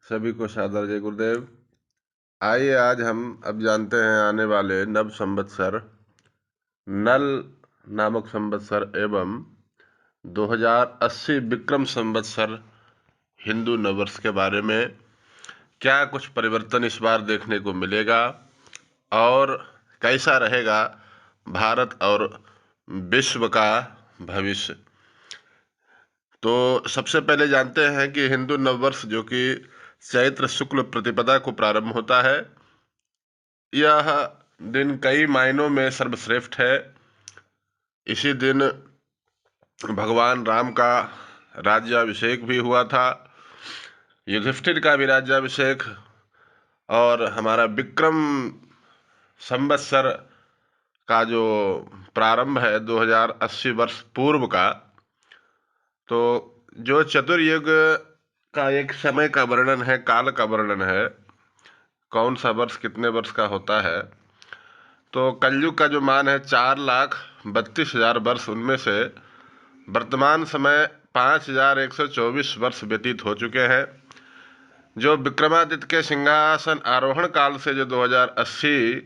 सभी को सादर जय गुरुदेव। आइए आज हम अब जानते हैं आने वाले नव संवत्सर नल नामक संवत्सर एवं 2080 विक्रम संवत्सर हिंदू नववर्ष के बारे में। क्या कुछ परिवर्तन इस बार देखने को मिलेगा और कैसा रहेगा भारत और विश्व का भविष्य। तो सबसे पहले जानते हैं कि हिंदू नववर्ष जो कि चैत्र शुक्ल प्रतिपदा को प्रारंभ होता है, यह दिन कई मायनों में सर्वश्रेष्ठ है। इसी दिन भगवान राम का राज्याभिषेक भी हुआ था, युधिष्ठिर का भी राज्याभिषेक, और हमारा विक्रम संवत्सर का जो प्रारंभ है 2080 वर्ष पूर्व का, तो जो चतुर्युग का एक समय का वर्णन है, काल का वर्णन है, कौन सा वर्ष कितने वर्ष का होता है। तो कलयुग का जो मान है 4,32,000 वर्ष, उनमें से वर्तमान समय 5,124 वर्ष व्यतीत हो चुके हैं। जो विक्रमादित्य के सिंहासन आरोहण काल से जो 2080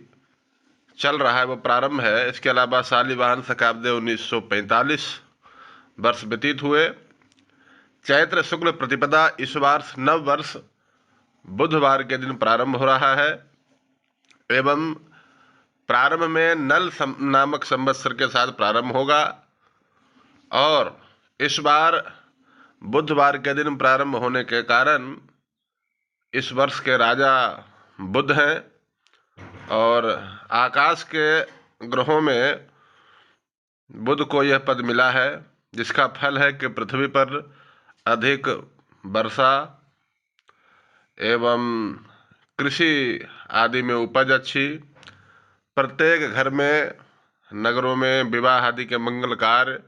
चल रहा है वो प्रारंभ है। इसके अलावा शालिवाहन शकाब्दी 1945 वर्ष व्यतीत हुए। चैत्र शुक्ल प्रतिपदा इस वर्ष नव वर्ष बुधवार के दिन प्रारंभ हो रहा है एवं प्रारंभ में नामक संवत्सर के साथ प्रारंभ होगा। और इस बार बुधवार के दिन प्रारंभ होने के कारण इस वर्ष के राजा बुध हैं और आकाश के ग्रहों में बुध को यह पद मिला है, जिसका फल है कि पृथ्वी पर अधिक वर्षा एवं कृषि आदि में उपज अच्छी, प्रत्येक घर में नगरों में विवाह आदि के मंगल कार्य,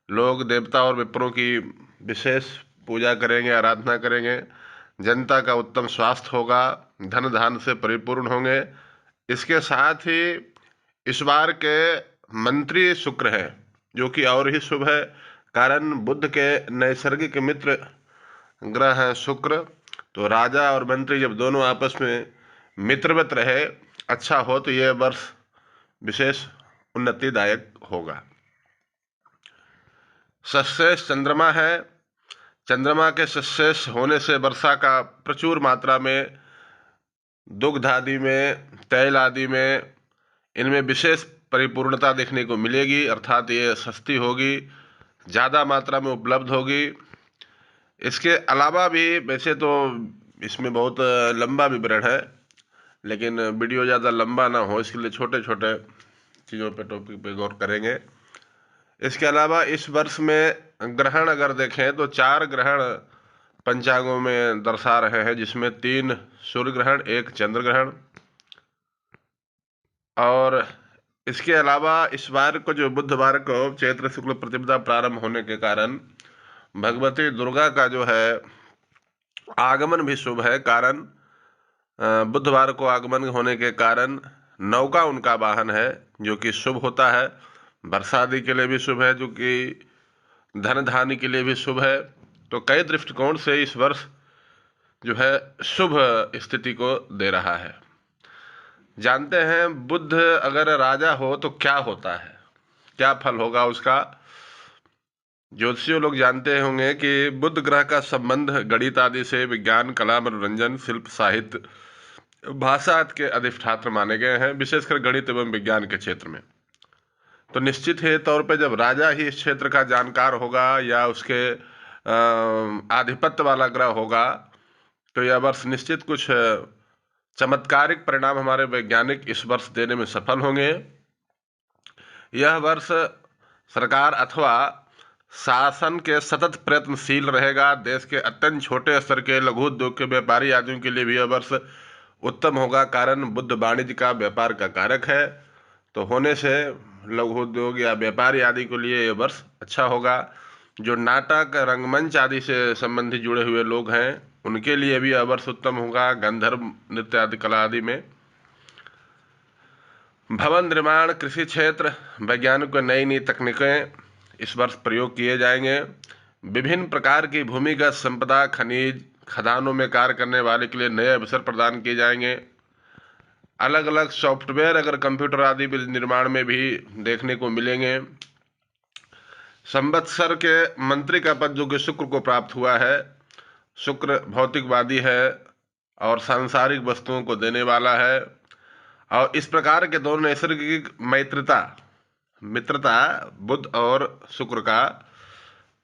लोग देवता और विप्रों की विशेष पूजा करेंगे, आराधना करेंगे, जनता का उत्तम स्वास्थ्य होगा, धन धान से परिपूर्ण होंगे। इसके साथ ही इस बार के मंत्री शुक्र हैं, जो कि और ही शुभ है, कारण बुध के नैसर्गिक मित्र ग्रह हैं शुक्र। तो राजा और मंत्री जब दोनों आपस में मित्रवत रहे, अच्छा हो, तो यह वर्ष विशेष उन्नतिदायक होगा। सशेष चंद्रमा है। चंद्रमा के सशेष होने से वर्षा का प्रचुर मात्रा में दुग्ध आदि में, तैल आदि में, इनमें विशेष परिपूर्णता देखने को मिलेगी, अर्थात ये सस्ती होगी, ज़्यादा मात्रा में उपलब्ध होगी। इसके अलावा भी वैसे तो इसमें बहुत लंबा विवरण है, लेकिन वीडियो ज़्यादा लंबा ना हो इसके लिए छोटे छोटे चीज़ों पे, टॉपिक पे गौर करेंगे। इसके अलावा इस वर्ष में ग्रहण अगर देखें तो 4 ग्रहण पंचांगों में दर्शा रहे हैं, जिसमें 3 सूर्य ग्रहण, 1 चंद्र ग्रहण। और इसके अलावा इस बार को जो बुधवार को चैत्र शुक्ल प्रतिपदा प्रारंभ होने के कारण भगवती दुर्गा का जो है आगमन भी शुभ है, कारण बुधवार को आगमन होने के कारण नौका उनका वाहन है, जो कि शुभ होता है। वर्षा आदि के लिए भी शुभ है, जो कि धन धान्य के लिए भी शुभ है। तो कई दृष्टिकोण से इस वर्ष जो है शुभ स्थिति को दे रहा है। जानते हैं बुध अगर राजा हो तो क्या होता है, क्या फल होगा उसका। ज्योतिषियों लोग जानते होंगे कि बुध ग्रह का संबंध गणित आदि से, विज्ञान, कला, मनोरंजन, शिल्प, साहित्य, भाषा आदि के अधिष्ठात्र माने गए हैं, विशेषकर गणित एवं विज्ञान के क्षेत्र में। तो निश्चित ही तौर पे जब राजा ही इस क्षेत्र का जानकार होगा या उसके आधिपत्य वाला ग्रह होगा, तो यह वर्ष निश्चित कुछ चमत्कारिक परिणाम हमारे वैज्ञानिक इस वर्ष देने में सफल होंगे। यह वर्ष सरकार अथवा शासन के सतत प्रयत्नशील रहेगा। देश के अत्यंत छोटे स्तर के लघु उद्योग के व्यापारी आदियों के लिए भी यह वर्ष उत्तम होगा, कारण बुध वाणिज्य का, व्यापार का कारक है। तो होने से लघु उद्योग या व्यापारी आदि के लिए यह वर्ष अच्छा होगा। जो नाटक, रंगमंच आदि से संबंधित जुड़े हुए लोग हैं, उनके लिए भी यह वर्ष उत्तम होगा, गंधर्व नृत्य आदि कला आदि में। भवन निर्माण, कृषि क्षेत्र, वैज्ञानिकों नई नई तकनीकें इस वर्ष प्रयोग किए जाएंगे। विभिन्न प्रकार की भूमिगत संपदा, खनिज, खदानों में कार्य करने वाले के लिए नए अवसर प्रदान किए जाएंगे। अलग अलग सॉफ्टवेयर अगर कंप्यूटर आदि निर्माण में भी देखने को मिलेंगे। संवत्सर के मंत्री का पद जो कि शुक्र को प्राप्त हुआ है, शुक्र भौतिकवादी है और सांसारिक वस्तुओं को देने वाला है। और इस प्रकार के दोनों नैसर्गिक मित्रता बुध और शुक्र का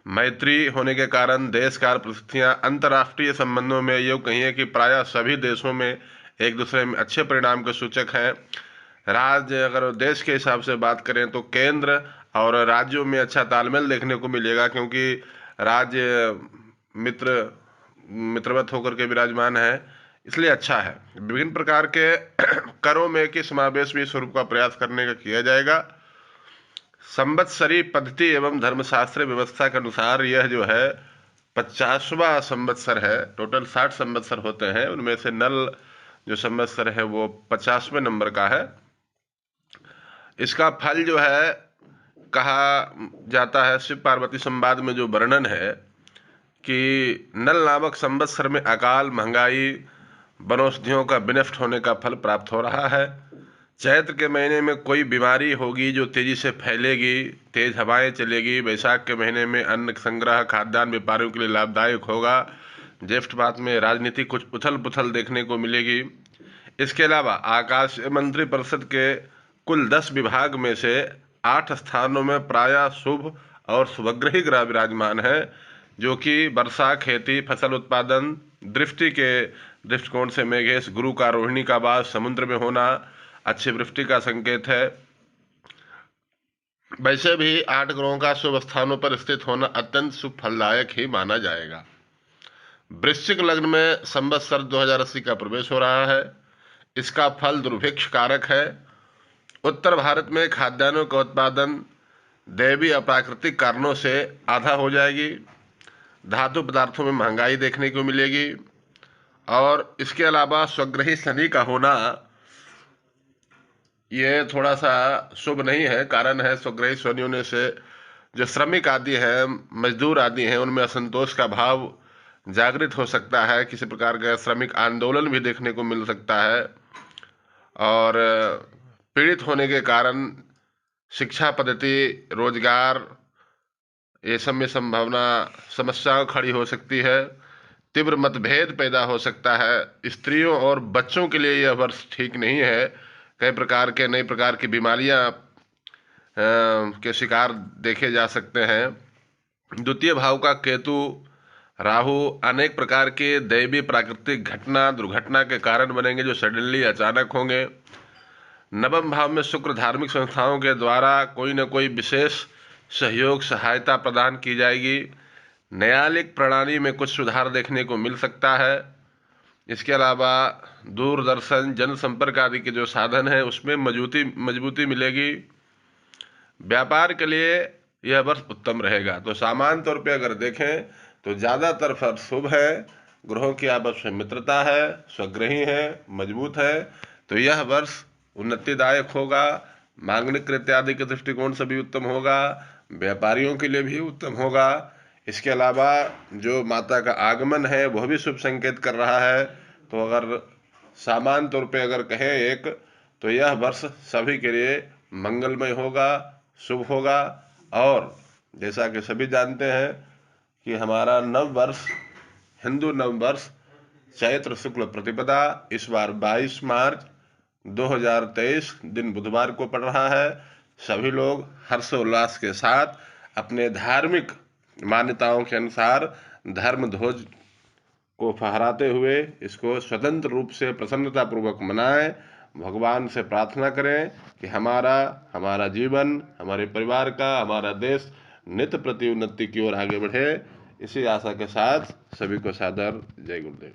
मैत्री होने के कारण देश का परिस्थितियां अंतर्राष्ट्रीय संबंधों में यूँ कहिए कि प्रायः सभी देशों में एक दूसरे में अच्छे परिणाम के सूचक हैं। राज्य अगर देश के हिसाब से बात करें तो केंद्र और राज्यों में अच्छा तालमेल देखने को मिलेगा, क्योंकि राज्य मित्रवत होकर के विराजमान है, इसलिए अच्छा है। विभिन्न प्रकार के करों में कि समावेश भी स्वरूप का प्रयास करने का किया जाएगा। संवत्सरी पद्धति एवं धर्मशास्त्र व्यवस्था के अनुसार यह जो है 50वां संवत्सर है। टोटल 60 संवत्सर होते हैं, उनमें से नल जो संवत्सर है वो 50वें नंबर का है। इसका फल जो है कहा जाता है, शिव पार्वती संवाद में जो वर्णन है कि नल नामक संवत्सर में अकाल, महंगाई, वनौषधियों का विनष्ट होने का फल प्राप्त हो रहा है। चैत्र के महीने में कोई बीमारी होगी जो तेजी से फैलेगी, तेज हवाएं चलेगी। वैशाख के महीने में अन्न संग्रह खाद्यान्न व्यापारियों के लिए लाभदायक होगा। ज्येष्ठ मास में राजनीतिक कुछ उथल पुथल देखने को मिलेगी। इसके अलावा आकाश मंत्री परिषद के कुल 10 विभाग में से 8 स्थानों में प्रायः शुभ और शुभग्रही ग्रह विराजमान है, जो कि वर्षा, खेती, फसल उत्पादन, दृष्टि के दृष्टिकोण से मेघेश गुरु का रोहिणी का वास समुद्र में होना अच्छी वृष्टि का संकेत है। वैसे भी 8 ग्रहों का शुभ स्थानों पर स्थित होना अत्यंत शुभ फलदायक ही माना जाएगा। वृश्चिक लग्न में संवत्सर 2080 का प्रवेश हो रहा है। इसका फल दुर्भिक्ष कारक है। उत्तर भारत में खाद्यान्नों का उत्पादन दैवीय अप्राकृतिक कारणों से आधा हो जाएगी। धातु पदार्थों में महंगाई देखने को मिलेगी। और इसके अलावा स्वग्रही शनि का होना ये थोड़ा सा शुभ नहीं है। कारण है स्वग्रही शनि होने से जो श्रमिक आदि हैं, मजदूर आदि हैं, उनमें असंतोष का भाव जागृत हो सकता है। किसी प्रकार का श्रमिक आंदोलन भी देखने को मिल सकता है। और पीड़ित होने के कारण शिक्षा पद्धति, रोजगार, ये सब में संभावना समस्याएं खड़ी हो सकती है। तीव्र मतभेद पैदा हो सकता है। स्त्रियों और बच्चों के लिए यह वर्ष ठीक नहीं है। कई प्रकार के नई प्रकार की बीमारियां के शिकार देखे जा सकते हैं। द्वितीय भाव का केतु, राहु अनेक प्रकार के दैवीय प्राकृतिक घटना, दुर्घटना के कारण बनेंगे, जो सडनली अचानक होंगे। नवम भाव में शुक्र, धार्मिक संस्थाओं के द्वारा कोई न कोई विशेष सहयोग सहायता प्रदान की जाएगी। न्यायालयिक प्रणाली में कुछ सुधार देखने को मिल सकता है। इसके अलावा दूरदर्शन, जनसंपर्क आदि के जो साधन हैं उसमें मजबूती मिलेगी। व्यापार के लिए यह वर्ष उत्तम रहेगा। तो सामान्य तौर पे अगर देखें तो ज़्यादातर फल शुभ है। ग्रहों की आपस में मित्रता है, स्वग्रही है, मजबूत है। तो यह वर्ष उन्नतिदायक होगा। मांगलिक इत्यादि के दृष्टिकोण से भी उत्तम होगा, व्यापारियों के लिए भी उत्तम होगा। इसके अलावा जो माता का आगमन है वह भी शुभ संकेत कर रहा है। तो अगर सामान्य तौर पे अगर कहें एक, तो यह वर्ष सभी के लिए मंगलमय होगा, शुभ होगा। और जैसा कि सभी जानते हैं कि हमारा नव वर्ष, हिंदू नव वर्ष चैत्र शुक्ल प्रतिपदा इस बार 22 मार्च 2023 दिन बुधवार को पड़ रहा है। सभी लोग हर्षोल्लास के साथ अपने धार्मिक मान्यताओं के अनुसार धर्म ध्वज को फहराते हुए इसको स्वतंत्र रूप से प्रसन्नतापूर्वक मनाएं। भगवान से प्रार्थना करें कि हमारा जीवन, हमारे परिवार का, हमारा देश नित्य प्रति उन्नति की ओर आगे बढ़े। इसी आशा के साथ सभी को सादर जय गुरुदेव।